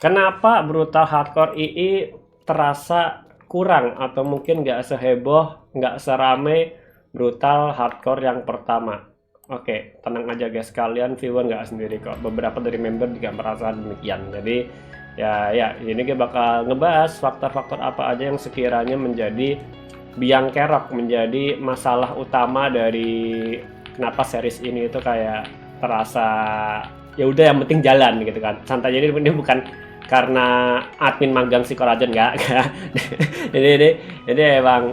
Kenapa brutal hardcore II terasa kurang atau mungkin nggak seheboh, nggak serame brutal hardcore yang pertama? Oke, tenang aja guys, kalian viewer nggak sendiri kok. Beberapa dari member juga merasa demikian. Jadi ya ini kita bakal ngebahas faktor-faktor apa aja yang sekiranya menjadi biang kerok, menjadi masalah utama dari kenapa series ini itu kayak terasa ya udah yang penting jalan gitu kan, santai. Jadi ini bukan karena admin magang si Corajon nggak jadi jadi emang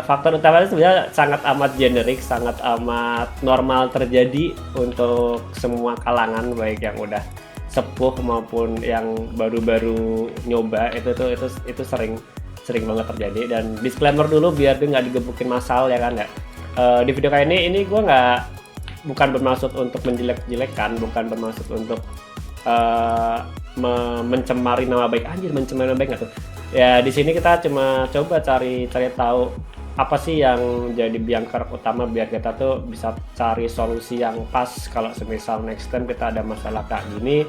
faktor utama itu sebenarnya sangat amat generik, sangat amat normal terjadi untuk semua kalangan, baik yang udah sepuh maupun yang baru-baru nyoba. Itu sering sering banget terjadi. Dan disclaimer dulu biar dia nggak digebukin masal ya kan ya. Di video kayak ini gue nggak, bukan bermaksud untuk menjelek-jelekan, bukan bermaksud untuk mencemari nama baik. Anjir, mencemari nama baik nggak tuh? Ya di sini kita cuma coba cari tahu apa sih yang jadi biang kerok utama biar kita tuh bisa cari solusi yang pas kalau semisal next time kita ada masalah kayak gini,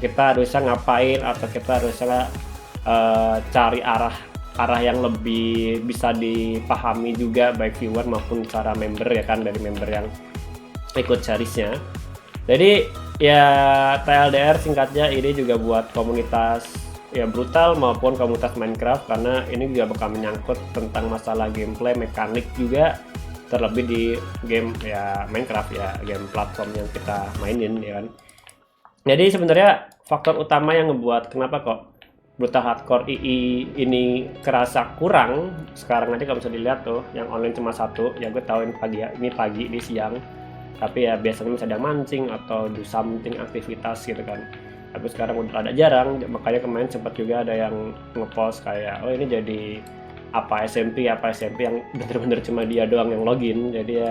kita harusnya ngapain atau kita harusnya cari arah yang lebih bisa dipahami juga baik viewer maupun cara member ya kan, dari member yang ikut seriesnya. Jadi ya TLDR singkatnya ini juga buat komunitas ya brutal maupun komunitas Minecraft, karena ini juga bakal menyangkut tentang masalah gameplay, mekanik juga, terlebih di game ya Minecraft ya, game platform yang kita mainin ya kan. Jadi sebenarnya faktor utama yang ngebuat kenapa kok brutal hardcore II ini kerasa kurang sekarang, nanti kalau bisa dilihat tuh yang online cuma satu ya, gue tahu ini pagi di siang, tapi ya biasanya misalnya mancing atau do something aktivitas gitu kan. Tapi sekarang udah ada jarang, makanya kemarin sempat juga ada yang ngepost kayak oh ini jadi apa SMP yang bener-bener cuma dia doang yang login. Jadi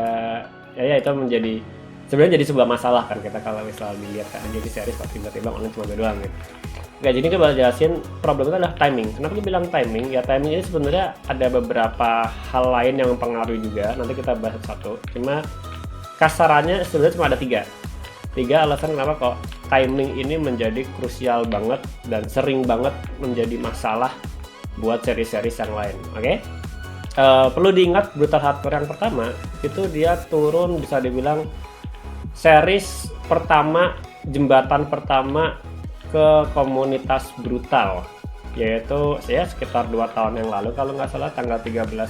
ya itu menjadi sebenarnya jadi sebuah masalah kan kita kalau misal dilihat kan, jadi series kok tiba-tiba online cuma dia doang gitu. Nggak, jadi kita bakal jelasin problemnya adalah timing. Kenapa gue bilang timing? Ya timing ini sebenarnya ada beberapa hal lain yang mempengaruhi juga, nanti kita bahas satu. Cuma kasarannya sebenarnya cuma ada tiga alasan kenapa kok timing ini menjadi krusial banget dan sering banget menjadi masalah buat seri-seri yang lain. Oke? Perlu diingat brutal hardcore yang pertama itu dia turun bisa dibilang series pertama, jembatan pertama ke komunitas brutal, yaitu ya sekitar 2 tahun yang lalu kalau nggak salah, tanggal 13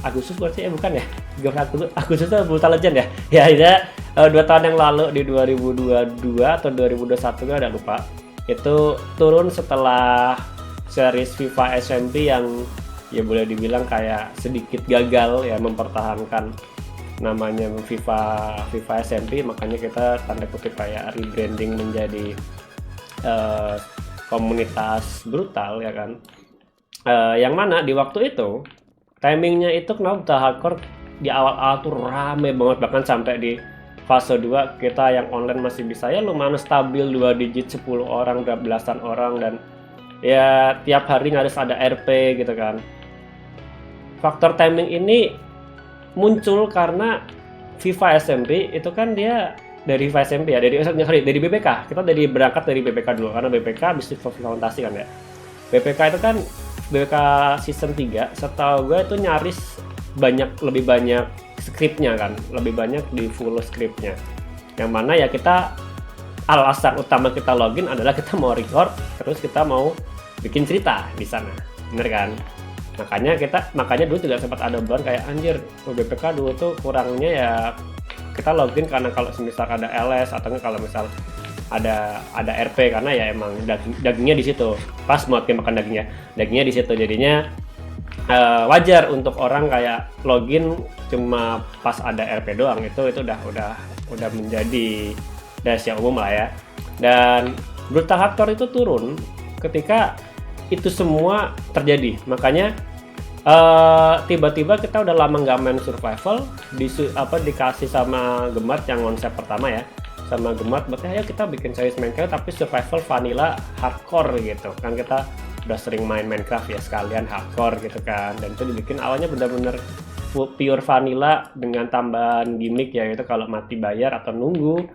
Agustus berarti bukan ya, 13 Agustus itu Brutal Legend ya 2 tahun yang lalu di 2022 atau 2021 gue ada lupa, itu turun setelah series FIFA SMP yang ya boleh dibilang kayak sedikit gagal ya mempertahankan namanya FIFA SMP, makanya kita tanda kutip kayak rebranding menjadi komunitas brutal ya kan. Yang mana di waktu itu timingnya itu kenapa Brutal Hardcore di awal-awal tuh rame banget, bahkan sampai di fase 2 kita yang online masih bisa ya lumayan stabil 2 digit, 10 orang, belasan orang, dan ya tiap hari harus ada RP gitu kan. Faktor timing ini muncul karena FIFA SMP itu kan dia dari FIFA SMP ya, dari BBK. Kita berangkat dari BBK dulu karena BBK bisnis FIFA Fantasi kan ya. BBK itu kan BBK season 3 setahu gue itu nyaris lebih banyak skripnya kan, lebih banyak di full skripnya, yang mana ya kita alasan utama kita login adalah kita mau record terus kita mau bikin cerita di sana, bener kan? Makanya dulu juga sempat ada bulan kayak anjir BPK dulu tuh kurangnya ya kita login karena kalau semisal ada LS atau kalau misal ada RP, karena ya emang dagingnya di situ, pas mau makan dagingnya di situ, jadinya wajar untuk orang kayak login cuma pas ada RP doang. Itu udah menjadi rahasia umum lah ya. Dan Brutal Hardcore itu turun ketika itu semua terjadi, makanya tiba-tiba kita udah lama nggak main survival, dikasih sama Gemat yang konsep pertama ya, sama Gemat berarti ayo kita bikin series Minecraft tapi survival vanilla hardcore gitu kan. Kita udah sering main Minecraft ya, sekalian hardcore gitu kan, dan itu dibikin awalnya bener-bener pure vanilla dengan tambahan gimmick ya, itu kalau mati bayar atau nunggu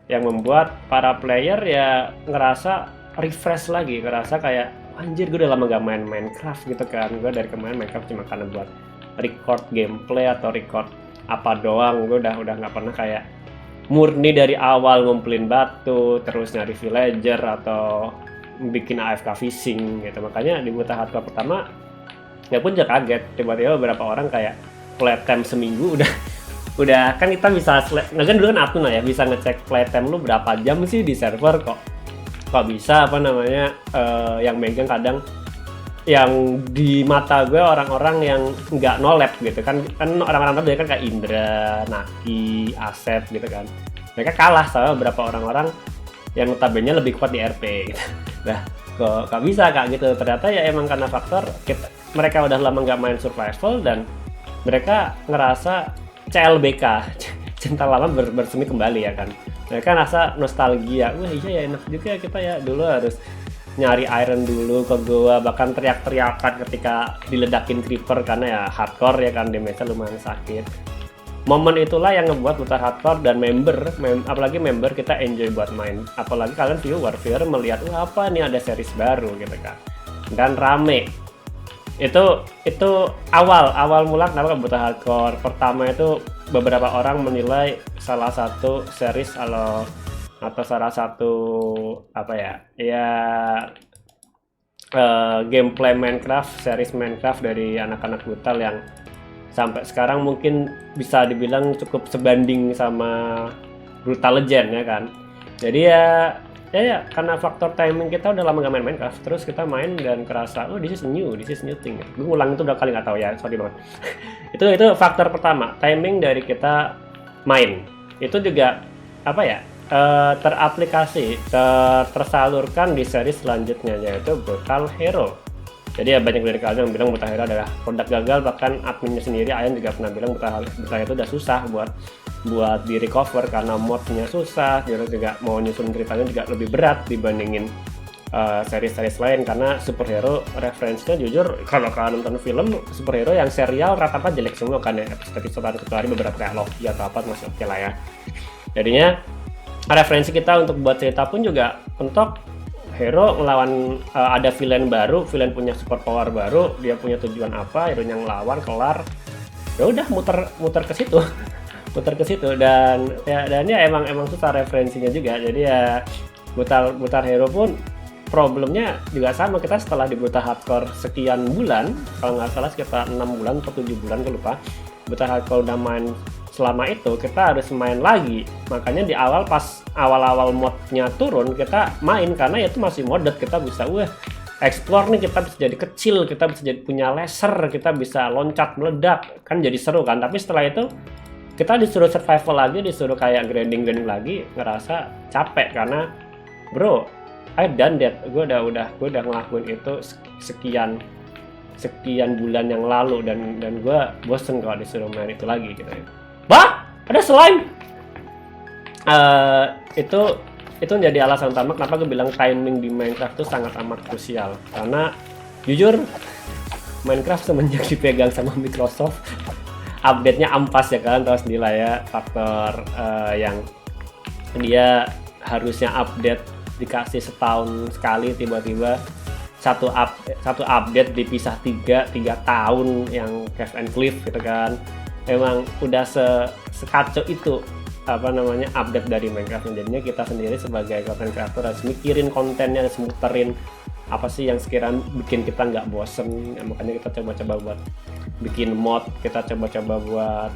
yang membuat para player ya ngerasa refresh lagi, ngerasa kayak anjir gue udah lama gak main Minecraft gitu kan. Gue dari kemarin Minecraft cuma karena buat record gameplay atau record apa doang, gue udah nggak pernah kayak murni dari awal ngumpulin batu terus nyari villager atau bikin AFK fishing gitu. Makanya di Buta Hardcore pertama ya pun juga kaget, tiba-tiba beberapa orang kayak playtime seminggu udah kan kita bisa kan dulu kan Atuna ya bisa ngecek playtime lu berapa jam sih di server, kok bisa apa namanya yang megang kadang yang di mata gue orang-orang yang nggak nolep gitu kan orang-orang tadi kan kayak Indra, Naki, Asep gitu kan, mereka kalah sama beberapa orang-orang yang notabene lebih kuat di RP gitu. Nah kok nggak bisa kak gitu, ternyata ya emang karena faktor mereka udah lama nggak main survival dan mereka ngerasa CLBK cinta lama bersemi kembali ya kan, mereka ngerasa nostalgia, wah iya ya enak juga kita ya dulu harus nyari iron dulu ke gua, bahkan teriak-teriakan ketika diledakin creeper karena ya hardcore ya kan, damage-nya lumayan sakit. Momen itulah yang ngebuat Buta Hardcore dan apalagi member kita enjoy buat main, apalagi kalian viewer melihat wah apa nih ada series baru gitu kan dan rame. Itu awal mula kenapa Buta Hardcore pertama itu beberapa orang menilai salah satu series atau salah satu apa ya gameplay Minecraft, series Minecraft dari anak-anak Brutal yang sampai sekarang mungkin bisa dibilang cukup sebanding sama Brutal Legend ya kan. Jadi ya karena faktor timing kita udah lama gak main Minecraft, terus kita main dan kerasa oh this is new thing. Gue ngulang itu udah kali nggak tahu ya, sorry banget. itu faktor pertama, timing dari kita main. Itu juga apa ya? Teraplikasi, tersalurkan di seri selanjutnya yaitu Brutal Hero. Jadi ya banyak dari kalian yang bilang Brutal Hero adalah produk gagal, bahkan adminnya sendiri Ayan juga pernah bilang Brutal Hero itu udah susah buat di recover karena modnya susah, terus juga mau nyusun ceritanya juga lebih berat dibandingin seri-seri lain karena superhero referensinya jujur kalau kalian nonton film superhero yang serial rata-rata jelek semua kan ya, episode satu hari beberapa kayak Loki atau apa masih oke lah ya. Jadinya referensi kita untuk buat cerita pun juga untuk hero ngelawan ada villain baru, villain punya super power baru, dia punya tujuan apa, hero yang ngelawan kelar, ya udah muter ke situ, muter ke situ dan ya emang susah referensinya juga. Jadi ya Brutal Hero pun problemnya juga sama, kita setelah di Brutal Hardcore sekian bulan, kalau nggak salah sekitar 6 bulan atau 7 bulan gue lupa, Brutal Hardcore udah main selama itu kita harus main lagi. Makanya di awal pas awal modnya turun kita main karena itu masih modded, kita bisa explore nih, kita bisa jadi kecil, kita bisa jadi punya laser, kita bisa loncat meledak, kan jadi seru kan. Tapi setelah itu kita disuruh survival lagi, disuruh kayak grinding lagi, ngerasa capek karena bro I done that, gue udah ngelakuin itu sekian bulan yang lalu dan gue bosen kalau disuruh main itu lagi gitu ya. Bah, ada slime. Itu menjadi alasan utama kenapa gue bilang timing di Minecraft itu sangat amat krusial. Karena jujur Minecraft semenjak dipegang sama Microsoft, update-nya ampas ya, kalian tahu sendiri lah ya, faktor yang dia harusnya update dikasih setahun sekali, tiba-tiba satu update dipisah tiga tahun yang Cave and Cliff gitu kan. Emang udah sekacau itu apa namanya update dari Minecraft. Jadinya kita sendiri sebagai content creator harus mikirin kontennya, harus muterin apa sih yang sekiranya bikin kita nggak bosen ya, makanya kita coba-coba buat bikin mod, kita coba-coba buat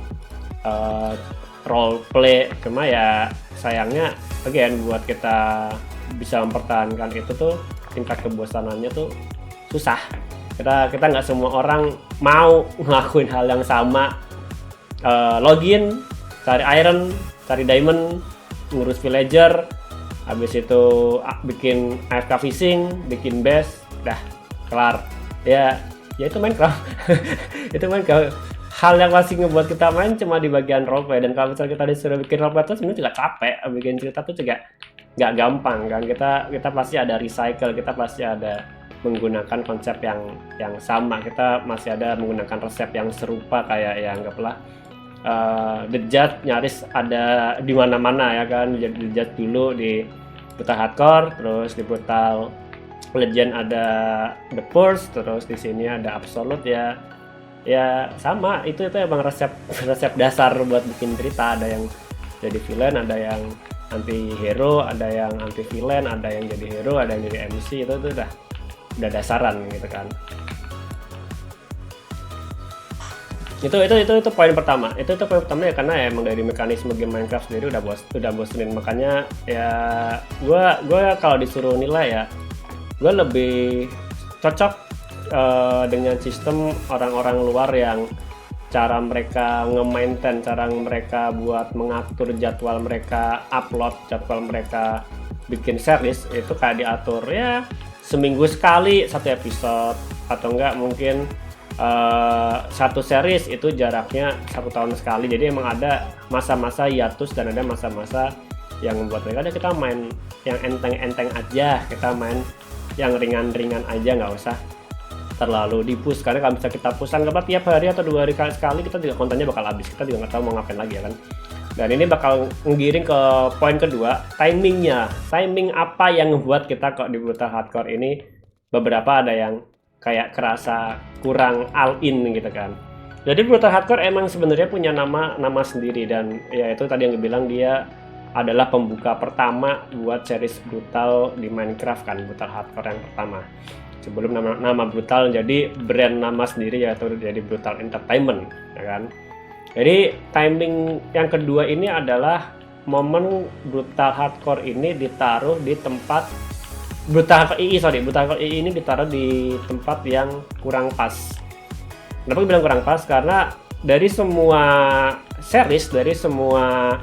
role play. Cuma ya sayangnya again buat kita bisa mempertahankan itu tuh tingkat kebosanannya tuh susah. Kita nggak semua orang mau ngelakuin hal yang sama. Login, cari iron, cari diamond, ngurus villager, habis itu bikin AFK fishing, bikin base, dah kelar. Ya itu Minecraft. Itu Minecraft. Hal yang masih ngebuat kita main cuma di bagian roleplay, dan kalau misalnya kita disuruh bikin roleplay itu sebenarnya juga capek. Bikin cerita tuh juga nggak gampang kan. Kita pasti ada recycle, kita pasti ada menggunakan konsep yang sama, kita masih ada menggunakan resep yang serupa kayak ya anggaplah The Judge nyaris ada di mana-mana ya kan. Jadi The Judge dulu di Brutal Hardcore, terus di Brutal Legend ada The Purge, terus di sini ada Absolute ya. Ya sama, itu emang resep dasar buat bikin cerita. Ada yang jadi villain, ada yang anti hero, ada yang anti villain, ada yang jadi hero, ada yang jadi MC. Itu udah dasaran gitu kan. Itu poin pertama. Itu poin pertama ya, karena emang dari mekanisme game Minecraft sendiri udah bosenin. Makanya ya gua kalau disuruh nilai ya, gue lebih cocok dengan sistem orang-orang luar yang cara mereka nge-maintain, cara mereka buat mengatur jadwal mereka upload, jadwal mereka bikin series itu kayak diatur ya seminggu sekali satu episode, atau enggak mungkin satu series itu jaraknya 1 tahun sekali. Jadi emang ada masa-masa hiatus dan ada masa-masa yang membuat mereka ada kita main yang enteng-enteng aja, kita main yang ringan-ringan aja, nggak usah terlalu di-push, karena kalau bisa kita push-an tiap hari atau 2 hari sekali, kita juga kontennya bakal habis, kita juga nggak tahu mau ngapain lagi ya kan. Dan ini bakal ngiring ke poin kedua, timing apa yang membuat kita kok di Brutal Hardcore ini beberapa ada yang kayak kerasa kurang all in gitu kan. Jadi Brutal Hardcore emang sebenarnya punya nama sendiri, dan ya itu tadi yang dibilang dia adalah pembuka pertama buat series Brutal di Minecraft kan, Brutal Hardcore yang pertama. Sebelum nama Brutal jadi brand nama sendiri, yaitu jadi Brutal Entertainment ya kan. Jadi timing yang kedua ini adalah momen Brutal Hardcore ini ditaruh di tempat Brutal Hardcore II ini ditaruh di tempat yang kurang pas. Kenapa bilang kurang pas? Karena dari semua series, dari semua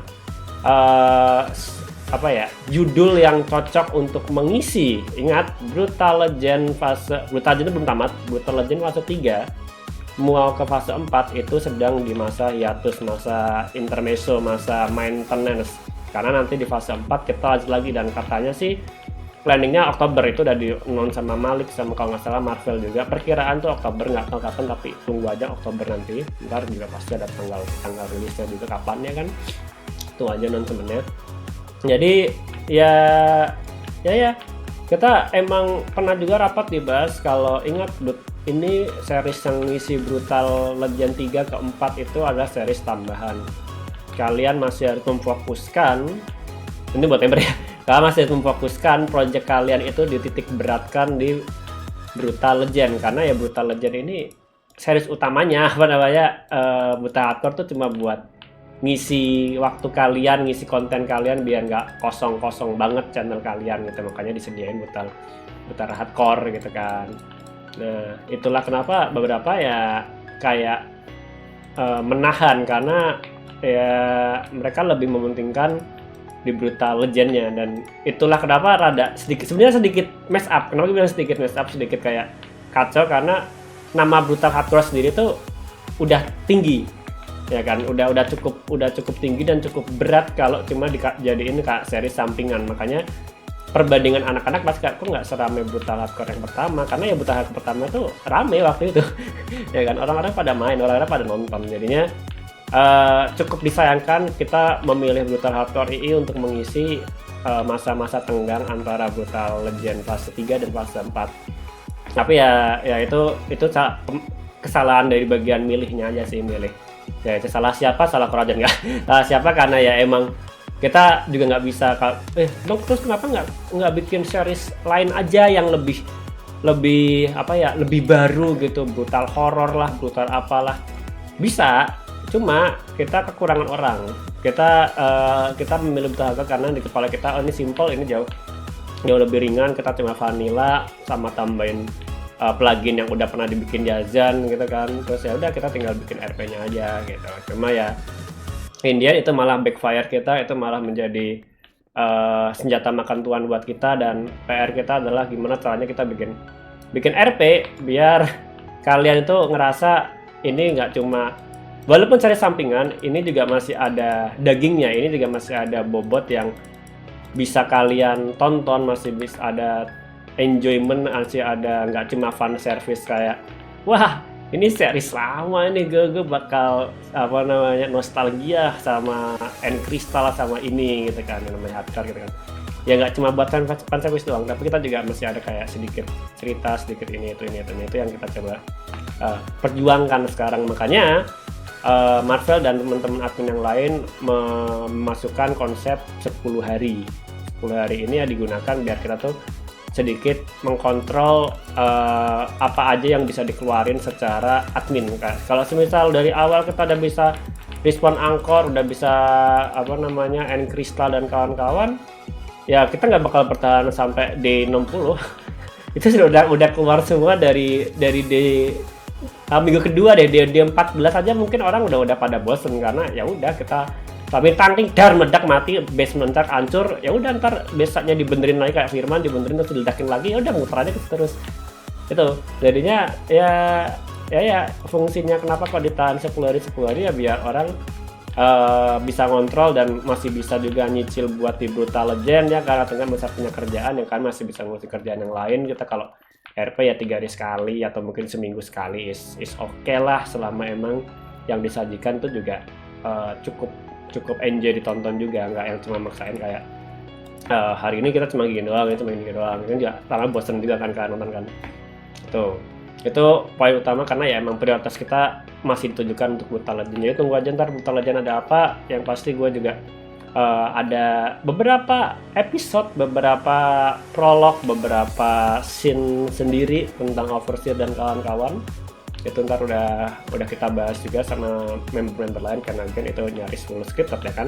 judul yang cocok untuk mengisi, ingat Brutal Legend itu belum tamat, Brutal Legend fase 3 mau ke fase 4 itu sedang di masa hiatus, masa intermezzo, masa maintenance, karena nanti di fase 4 kita lanjut lagi. Dan katanya sih planningnya Oktober, itu udah di-announce sama Malik sama kalau nggak salah Marvel juga, perkiraan tuh Oktober, nggak tahu kapan, tapi tunggu aja Oktober nanti, ntar juga pasti ada tanggal rilisnya juga kapannya kan, itu aja announcement-nya. Jadi ya kita emang pernah juga rapat dibahas, kalau ingat ini series yang ngisi Brutal Legend 3 ke 4 itu adalah series tambahan. Kalian masih harus memfokuskan, ini buat Ember ya, kalian masih harus memfokuskan project kalian itu dititik beratkan di Brutal Legend, karena ya Brutal Legend ini series utamanya Brutal Hardcore tuh cuma buat ngisi waktu kalian, ngisi konten kalian biar nggak kosong banget channel kalian gitu, makanya disediain Brutal Hardcore gitu kan. Nah itulah kenapa beberapa ya kayak menahan, karena ya mereka lebih mementingkan di Brutal Legend-nya, dan itulah kenapa sebenarnya sedikit mess up. Kenapa bilang sedikit mess up, sedikit kayak kacau, karena nama Brutal Hardcore sendiri tuh udah tinggi ya kan, udah cukup tinggi dan cukup berat kalau cuma dijadiin kayak seri sampingan. Makanya perbandingan anak-anak pasti kok nggak serame Brutal Hardcore yang pertama, karena ya Brutal Hardcore pertama tuh rame waktu itu ya kan, orang-orang pada main, orang-orang pada nonton. Jadinya cukup disayangkan kita memilih Brutal Hardcore II untuk mengisi masa-masa tenggang antara Brutal Legend fase 3 dan fase 4. Tapi ya itu kesalahan dari bagian milihnya aja sih, ya itu salah siapa, salah Kurajan nggak salah siapa, karena ya emang kita juga nggak bisa dong, terus kenapa nggak bikin series lain aja yang lebih baru gitu, brutal horror lah, brutal apalah, bisa, cuma kita kekurangan orang, kita memilih Brutal Hardcore karena di kepala kita ini simple, ini jauh lebih ringan, kita cuma vanilla sama tambahin plugin yang udah pernah dibikin Yazan gitu kan, terus ya udah kita tinggal bikin RP-nya aja gitu. Cuma ya Indian itu malah backfire kita, itu malah menjadi senjata makan tuan buat kita, dan PR kita adalah gimana caranya kita bikin RP biar kalian itu ngerasa ini nggak cuma, walaupun cari sampingan, ini juga masih ada dagingnya, ini juga masih ada bobot yang bisa kalian tonton, masih bisa ada enjoyment, masih ada, nggak cuma fun service kayak wah ini series lama ini, gue bakal apa namanya nostalgia sama End Crystal sama ini gitu kan, yang namanya hardcore gitu kan. Ya nggak cuma buat fan service doang, tapi kita juga masih ada kayak sedikit cerita, sedikit ini itu yang kita coba perjuangkan sekarang. Makanya Marvel dan teman-teman admin yang lain memasukkan konsep 10 hari. 10 hari ini ya digunakan biar kita tuh sedikit mengkontrol apa aja yang bisa dikeluarin secara admin kan. Kalau semisal dari awal kita udah bisa respon angkor, udah bisa apa namanya End Crystal dan kawan-kawan, ya kita nggak bakal bertahan sampai D60. Itu udah keluar semua dari minggu kedua deh, D14 aja mungkin orang udah pada bosen karena ya udah kita tapi tangking dar meledak mati, base meledak hancur, ya udah ntar besoknya dibenerin lagi kayak Firman, dibenerin terus diledakin lagi, ya udah muter aja terus. Itu jadinya ya fungsinya kenapa kok ditahan 10 hari ya biar orang bisa ngontrol dan masih bisa juga nyicil buat di Brutal Legend ya, karena tengah masih punya kerjaan yang kan masih bisa ngurusin kerjaan yang lain. Kita kalau RP ya 3 hari sekali atau mungkin seminggu sekali is oke lah, selama emang yang disajikan tuh juga cukup enjoy ditonton juga, nggak yang cuma maksain kayak hari ini kita cuma gini doang, kan juga karena bosen juga kan nonton kan. Itu poin utama, karena ya emang prioritas kita masih ditujukan untuk Brutal Legend. Jadi tunggu aja ntar Brutal Legend ada apa. Yang pasti gue juga ada beberapa episode, beberapa prolog, beberapa scene sendiri tentang Overseer dan kawan-kawan. Itu ntar udah kita bahas juga sama member-member lain, karena kan itu nyaris full scripted ya kan.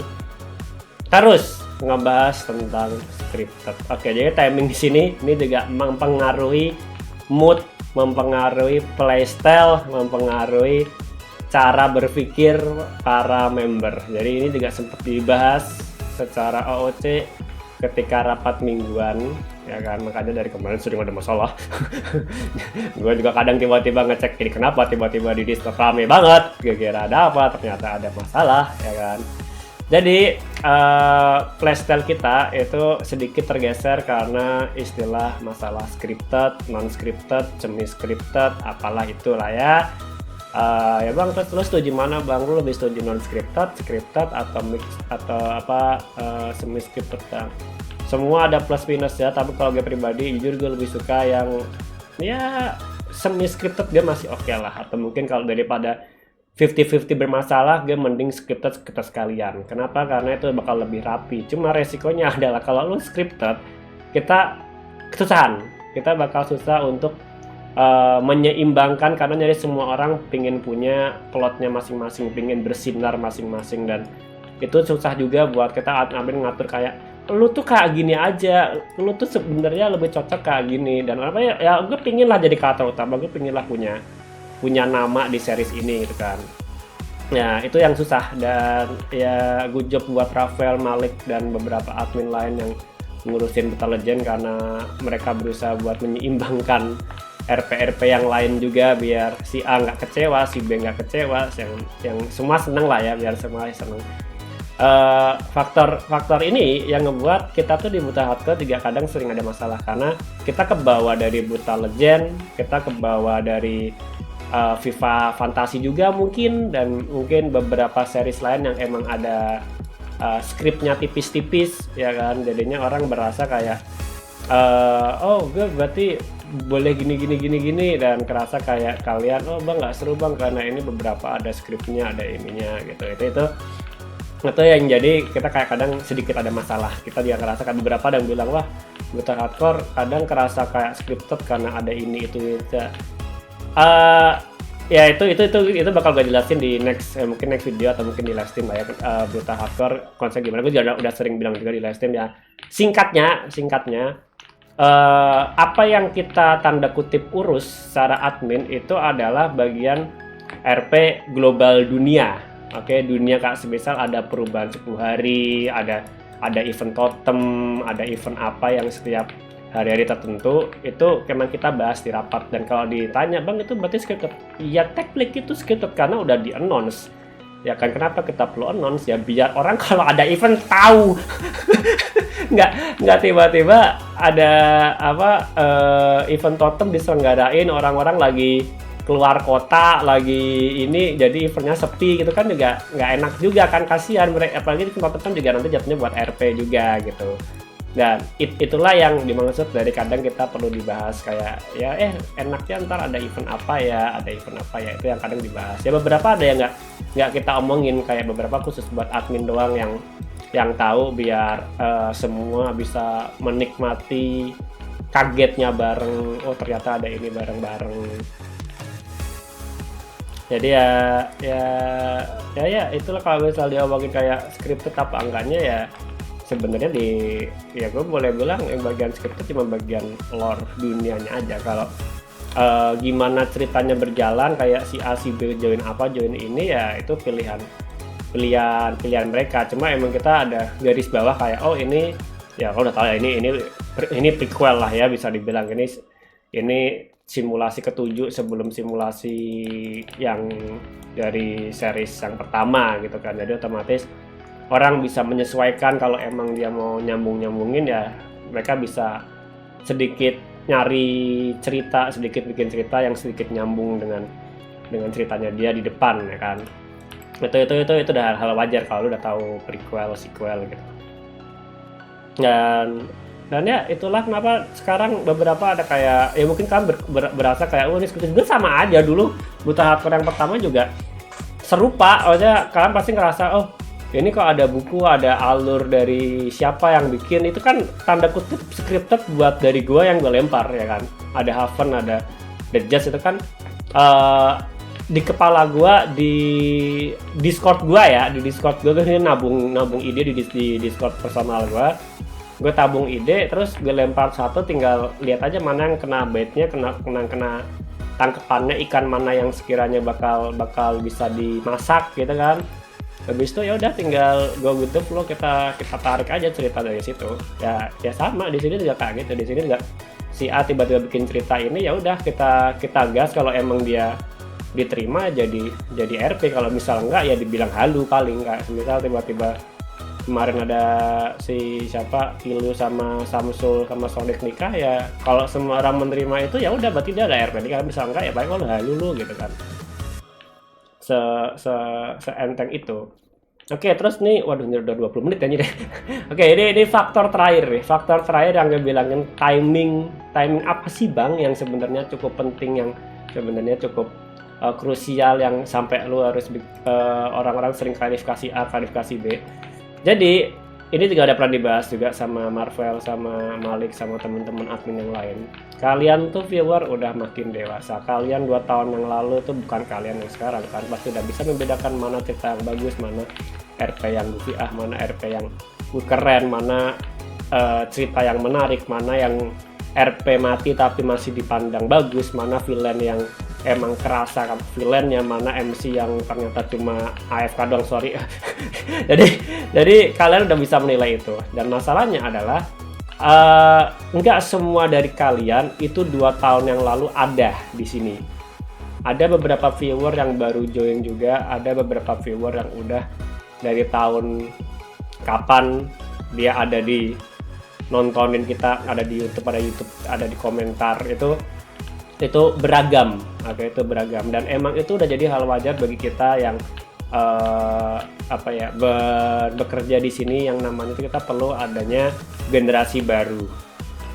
Terus ngebahas tentang scripted. Oke, jadi timing di sini ini juga mempengaruhi mood, mempengaruhi playstyle, mempengaruhi cara berpikir para member. Jadi ini juga sempat dibahas secara OOC ketika rapat mingguan ya kan, makanya dari kemarin sering ada masalah. Gue juga kadang tiba-tiba ngecek ini kenapa tiba-tiba di Discord rame banget, kira-kira ada apa, ternyata ada masalah ya kan. Jadi playstyle kita itu sedikit tergeser karena istilah masalah scripted, non-scripted, semi-scripted, apalah itulah ya. Ya bang, terus lu setuju mana bang? Lu lebih setuju non-scripted, scripted, atau mix atau apa semi-scripted bang? Semua ada plus minus ya, tapi kalau gue pribadi jujur gue lebih suka yang ya semi-scripted, dia masih oke lah. Atau mungkin kalau daripada 50-50 bermasalah, gue mending scripted sekalian. Kenapa? Karena itu bakal lebih rapi. Cuma resikonya adalah kalau lu scripted, kita kesusahan. Kita bakal susah untuk menyeimbangkan, karena jadi semua orang pingin punya plotnya masing-masing, pingin bersinar masing-masing, dan itu susah juga buat kita ngatur kayak lu tuh kayak gini aja, lu tuh sebenarnya lebih cocok kayak gini, dan apa ya gue pingin lah jadi karakter utama, gue pingin lah punya nama di series ini gitu kan. Ya itu yang susah, dan ya good job buat Rafael, Malik, dan beberapa admin lain yang ngurusin Brutal Legend, karena mereka berusaha buat menyeimbangkan RP yang lain juga biar si A nggak kecewa, si B nggak kecewa, yang semua seneng lah ya, biar semua seneng. Faktor ini yang ngebuat kita tuh di Brutal Hardcore juga kadang sering ada masalah, karena kita kebawa dari Brutal Legend, kita kebawa dari FIFA Fantasi juga mungkin, dan mungkin beberapa series lain yang emang ada skripnya tipis-tipis ya kan, jadinya orang berasa kayak oh gue berarti boleh gini, dan kerasa kayak kalian oh bang nggak seru bang karena ini beberapa ada skripnya, ada ininya gitu. Itu yang jadi kita kayak kadang sedikit ada masalah. Kita juga ngerasa kan beberapa yang bilang wah Brutal Hardcore kadang kerasa kayak scripted karena ada ini itu. Ya itu bakal gue jelasin di mungkin next video atau mungkin di live stream lah ya, Brutal Hardcore konsep gimana. Gue juga udah sering bilang juga di live stream ya. Singkatnya apa yang kita tanda kutip urus secara admin itu adalah bagian RP global dunia. Oke, dunia kak, semisal ada perubahan 10 hari, ada event totem, ada event apa yang setiap hari-hari tertentu, itu memang kita bahas di rapat. Dan kalau ditanya bang itu berarti scripted, ya teknik itu scripted karena udah di announce ya kan. Kenapa kita perlu announce? Ya biar orang kalau ada event tahu. nggak tiba-tiba ada event totem diselenggarain, orang-orang lagi keluar kota lagi ini jadi eventnya sepi gitu kan juga nggak enak juga kan, kasihan mereka, apalagi di tempat kan juga nanti jatuhnya buat RP juga gitu. Dan itulah yang dimaksud dari kadang kita perlu dibahas kayak ya enaknya ntar ada event apa ya, itu yang kadang dibahas. Ya beberapa ada yang nggak kita omongin, kayak beberapa khusus buat admin doang yang tahu, biar semua bisa menikmati kagetnya bareng, oh ternyata ada ini bareng-bareng. Jadi ya itulah kalau misalnya diomongin kayak scripted apa enggaknya ya sebenarnya ya gue boleh bilang yang bagian scripted cuma bagian lore dunianya aja. Kalau gimana ceritanya berjalan kayak si A si B join ini ya itu pilihan mereka. Cuma emang kita ada garis bawah kayak oh ini ya kalau udah tahu ya ini prequel lah ya, bisa dibilang ini simulasi ketujuh sebelum simulasi yang dari series yang pertama gitu kan. Jadi otomatis orang bisa menyesuaikan kalau emang dia mau nyambungin ya mereka bisa sedikit nyari cerita, sedikit bikin cerita yang sedikit nyambung dengan ceritanya dia di depan ya kan. Itu udah hal wajar kalau lu udah tahu prequel, sequel gitu. Dan ya itulah kenapa sekarang beberapa ada kayak ya mungkin kan berasa kayak oh ini sebenarnya sama aja, dulu Buta Hardcore yang pertama juga serupa, maksudnya kalian pasti ngerasa oh ini kok ada buku, ada alur dari siapa yang bikin, itu kan tanda kutip scripted buat dari gua yang gue lempar ya kan. Ada Haven, ada The Judge, itu kan di kepala gua, di Discord gua ya, di Discord gua ini nabung ide di Discord personal gua. Gue tabung ide, terus gue lempar satu, tinggal lihat aja mana yang kena baitnya, kena tangkepannya, ikan mana yang sekiranya bakal bisa dimasak gitu kan. Habis itu ya udah tinggal go with the flow, kita tarik aja cerita dari situ. Ya sama di sini juga kayak gitu. Di sini juga si A tiba-tiba bikin cerita ini, ya udah kita gas, kalau emang dia diterima jadi RP, kalau misal enggak ya dibilang halu paling. Enggak, misal tiba-tiba kemarin ada si siapa Ilu sama Samsul sama Sonic nikah, ya kalau semua orang menerima itu ya udah berarti dia ada RP. Kalau misal enggak ya paling kalau halu lu gitu kan. Seenteng itu. Oke, terus nih, waduh ini udah 20 menit aja deh. Oke, ini faktor terakhir nih. Faktor terakhir yang gue bilangin timing apa sih Bang yang sebenarnya cukup penting, yang sebenarnya cukup krusial, yang sampai lu harus orang-orang sering klarifikasi A, klarifikasi B. Jadi ini juga ada pernah dibahas juga sama Marvel, sama Malik, sama teman-teman admin yang lain. Kalian tuh viewer udah makin dewasa. Kalian 2 tahun yang lalu tuh bukan kalian yang sekarang kan. Pasti udah bisa membedakan mana cerita yang bagus, mana RP yang goofy, mana RP yang keren, mana cerita yang menarik, mana yang RP mati tapi masih dipandang bagus, mana villain yang emang kerasa kan villainnya, mana MC yang ternyata cuma AFK doang, sorry. jadi kalian udah bisa menilai itu. Dan masalahnya adalah nggak semua dari kalian itu 2 tahun yang lalu ada di sini. Ada beberapa viewer yang baru join juga, ada beberapa viewer yang udah dari tahun kapan dia ada di nontonin kita, ada di YouTube, ada di komentar, itu beragam. Oke, itu beragam, dan emang itu udah jadi hal wajar bagi kita yang bekerja di sini, yang namanya itu kita perlu adanya generasi baru.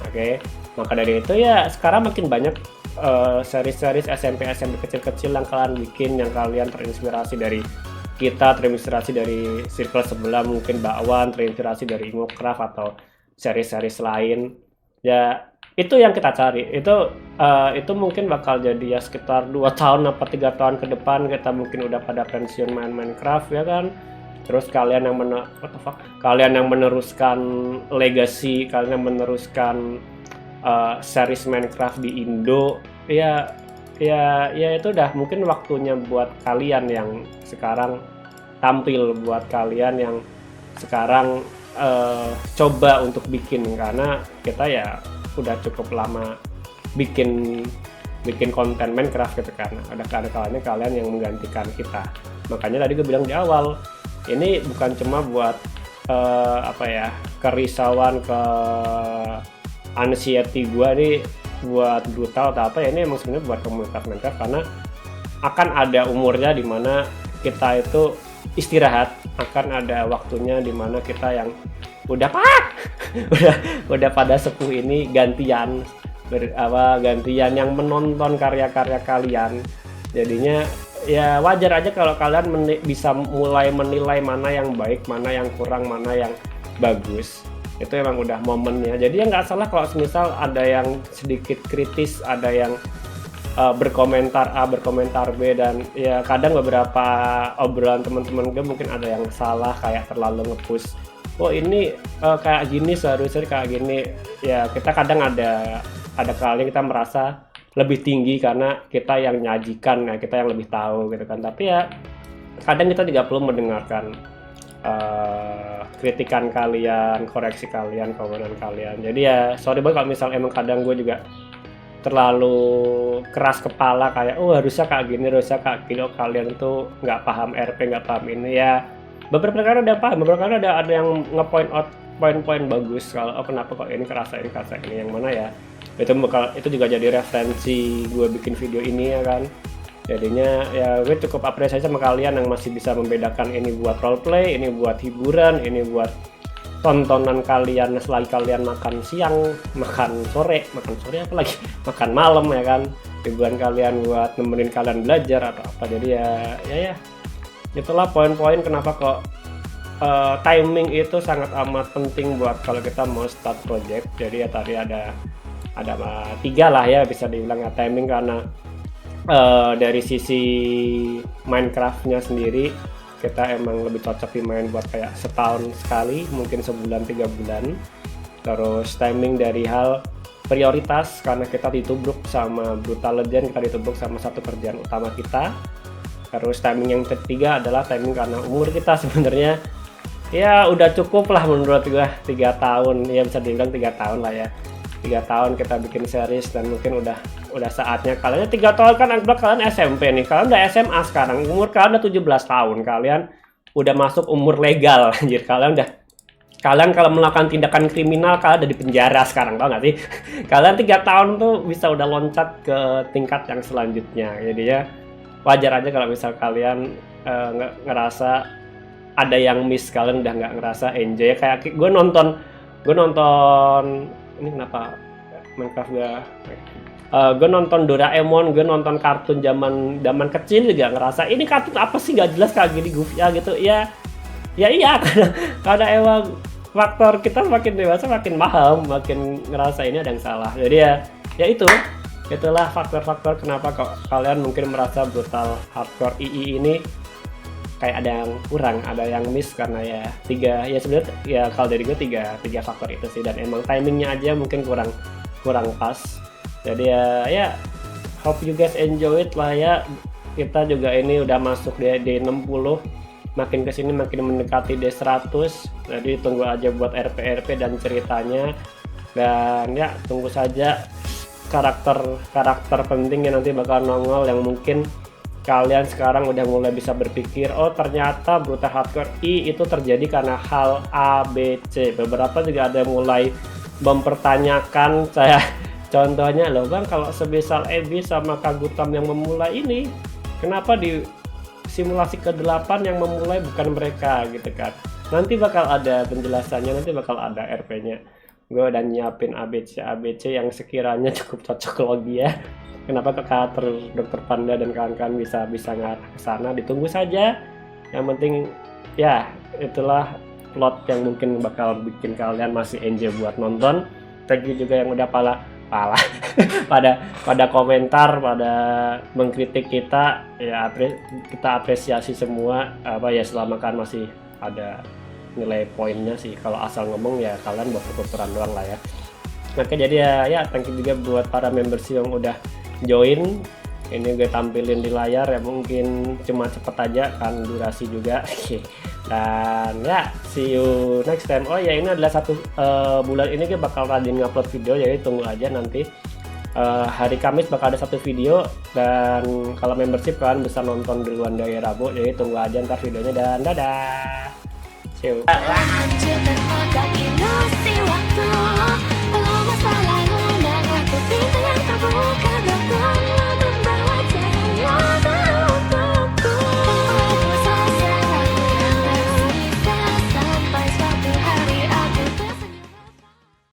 Oke, maka dari itu ya sekarang makin banyak seri-seri SMP kecil-kecil yang kalian bikin, yang kalian terinspirasi dari kita, terinspirasi dari circle sebelah, mungkin Bakwan, terinspirasi dari Ingocraft atau seri-seri lain. Ya itu yang kita cari. Itu mungkin bakal jadi ya sekitar 2 tahun atau 3 tahun ke depan kita mungkin udah pada pensiun main Minecraft ya kan. Terus kalian yang meneruskan legacy, kalian yang meneruskan series Minecraft di Indo, ya itu udah mungkin waktunya buat kalian yang sekarang tampil, buat kalian yang sekarang coba untuk bikin, karena kita ya udah cukup lama bikin konten Minecraft gitu kan. Ada kalanya kalian yang menggantikan kita. Makanya tadi gue bilang di awal, ini bukan cuma buat kerisauan, ke anxiety gue nih buat brutal atau apa ya, ini emang sebenarnya buat komunitas Minecraft, karena akan ada umurnya di mana kita itu istirahat, akan ada waktunya di mana kita yang udah udah pada sepuh ini gantian gantian yang menonton karya-karya kalian. Jadinya ya wajar aja kalau kalian bisa mulai menilai mana yang baik, mana yang kurang, mana yang bagus. Itu emang udah momennya. Jadi ya nggak salah kalau misal ada yang sedikit kritis, ada yang berkomentar A, berkomentar B, dan ya kadang beberapa obrolan teman-teman gue mungkin ada yang salah, kayak terlalu nge-push. Oh ini kayak gini, seharusnya kayak gini. Ya kita kadang ada kali kita merasa lebih tinggi karena kita yang nyajikan, ya kita yang lebih tahu gitu kan. Tapi ya kadang kita juga perlu mendengarkan kritikan kalian, koreksi kalian, komenan kalian. Jadi ya sorry banget kalau misal emang kadang gue juga terlalu keras kepala, kayak oh harusnya kayak gini, harusnya kayak gini, oh kalian tuh nggak paham RP, nggak paham ini. Ya beberapa kali ada paham, beberapa kali ada yang nge-point out poin-poin bagus kalau oh kenapa kok ini kerasa ini, yang mana ya itu juga jadi referensi gue bikin video ini ya kan. Jadinya ya gue cukup apresiasi sama kalian yang masih bisa membedakan ini buat roleplay, ini buat hiburan, ini buat tontonan kalian selagi kalian makan siang, makan sore apa lagi, makan malam ya kan. Hiburan kalian buat nemenin kalian belajar atau apa. Jadi ya itulah poin-poin kenapa kok timing itu sangat amat penting buat kalau kita mau start project. Jadi ya tadi ada 3 lah ya bisa dibilang ya, timing karena dari sisi Minecraftnya sendiri kita emang lebih cocok dimain buat kayak setahun sekali, mungkin sebulan 3 bulan. Terus timing dari hal prioritas karena kita ditubruk sama Brutal Legend, kita ditubruk sama satu kerjaan utama kita. Terus timing yang ketiga adalah timing karena umur kita sebenarnya ya udah cukup lah menurut gua 3 tahun, ya bisa dibilang 3 tahun lah ya. 3 tahun kita bikin series dan mungkin udah saatnya kalian 3 tahun kan anggap kalian SMP nih, kalian udah SMA sekarang, umur kalian udah 17 tahun, kalian udah masuk umur legal anjir, kalian kalau melakukan tindakan kriminal kalian udah di penjara sekarang, tau gak sih? Kalian 3 tahun tuh bisa udah loncat ke tingkat yang selanjutnya. Jadi ya wajar aja kalau misal kalian ngerasa ada yang miss, kalian udah nggak ngerasa enjoy. Kayak gue nonton ini kenapa Minecraft gue nonton Doraemon, gue nonton kartun zaman kecil juga ngerasa ini kartun apa sih gak jelas kayak gini, goofy ya gitu ya iya karena emang faktor kita makin dewasa makin paham, makin ngerasa ini ada yang salah. Jadi ya itulah faktor-faktor kenapa kok kalian mungkin merasa Brutal Hardcore II ini kayak ada yang kurang, ada yang miss, karena ya sebenarnya ya kalau dari gue tiga faktor itu sih, dan emang timingnya aja mungkin kurang pas. Jadi ya hope you guys enjoy it lah ya. Kita juga ini udah masuk di D60, makin kesini makin mendekati D100, jadi tunggu aja buat RP dan ceritanya. Dan ya tunggu saja karakter penting yang nanti bakal nongol, yang mungkin kalian sekarang udah mulai bisa berpikir, oh ternyata Brutal Hardcore I itu terjadi karena hal A, B, C. Beberapa juga ada yang mulai mempertanyakan saya, contohnya loh bang, kalau sebisal Ebi sama Kagutam yang memulai ini, kenapa di simulasi ke-8 yang memulai bukan mereka gitu kan. Nanti bakal ada penjelasannya, nanti bakal ada RP-nya. Gue udah nyiapin ABC yang sekiranya cukup cocok logi ya. Kenapa ke karakter Dr. Panda dan kawan-kawan bisa ngarah ke sana, ditunggu saja. Yang penting ya itulah plot yang mungkin bakal bikin kalian masih enjoy buat nonton. Thank you juga yang udah pada komentar, pada mengkritik kita ya, kita apresiasi semua ya, selama kan masih ada nilai poinnya sih. Kalau asal ngomong ya kalian baper-baperan doang lah ya. Oke, jadi ya thank you juga buat para members yang udah join. Ini gue tampilin di layar ya, mungkin cuma cepet aja kan durasi juga. Dan ya see you next time. Oh ya, ini adalah bulan ini gue bakal rajin ngupload video, jadi tunggu aja nanti hari Kamis bakal ada 1 video. Dan kalau membership kalian bisa nonton duluan dari Rabu, jadi tunggu aja ntar videonya. Dan dadah, see you.